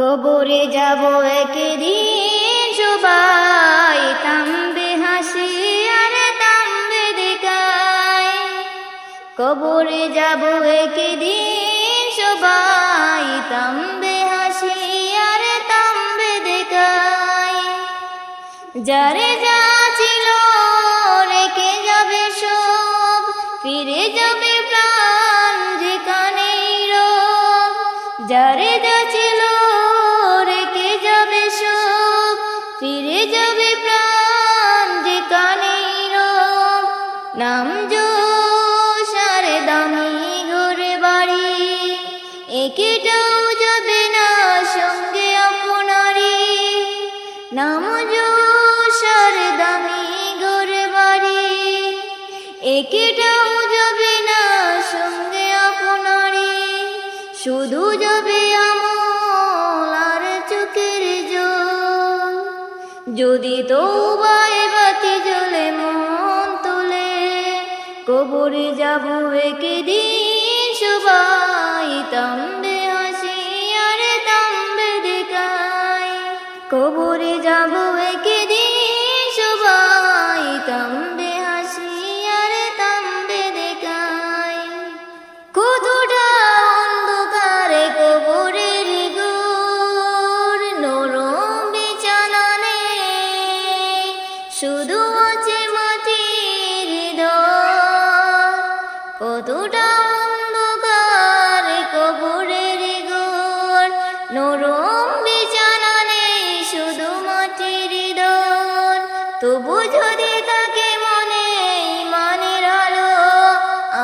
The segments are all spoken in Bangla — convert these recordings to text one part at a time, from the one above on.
কবরে যাব একদিন সবাই, থামবে হাসি আর থামবে দেখায়। কবরে যাব একদিন সবাই, থামবে হাসি আর থামবে দেখায়। যারে যা ছিল রেখে যাবে সব, ফিরে যাবে প্রাণ যেখানেই রব। যারে যা ছিল রেখে যাবে সব, ফিরে যাবে প্রাণ যেখানেই রব। নাম যশ আর দামি ঘরে বাড়ি, একেটাও যাবে না সঙ্গে আপনারি। নাম যশ আর দামি ঘরে বাড়ি, একেটাও যাবে না সঙ্গে আপনারি। শুধু যাবে আমল আর চোখের জল, যদি তওবায় বাতি জ্বলে মন তোলে। কবরে যাব একদিন সবাই, থামবে হাসি আর থামবে দেখায়। কবরে যাব একদিন সবাই, থামবে হাসি আর থামবে দেখায়। কতটা অন্ধকারে কবরের ঘর, নরম বিছানা নেই, শুধু আছে মাটির হৃদয়। কতটা অন্ধকারে কবরের ঘর, নরম বিছানা নেই, শুধু মাটির হৃদয়। তবু যদি তাকে মনে ইমানের আলো,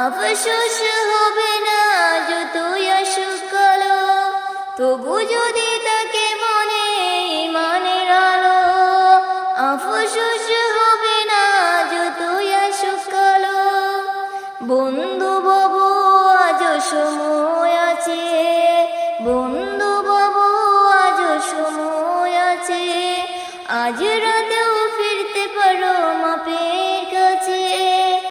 আফসোস হবে না যতই আসুক কালো। তবু যদি তাকে মনে ইমানের আলো, আফসোস হবে না যতই আসুক কালো। বন্ধু বাবু আজও সময় আছে, বন্ধু বাবু আজও সময় আছে। আজ রাতে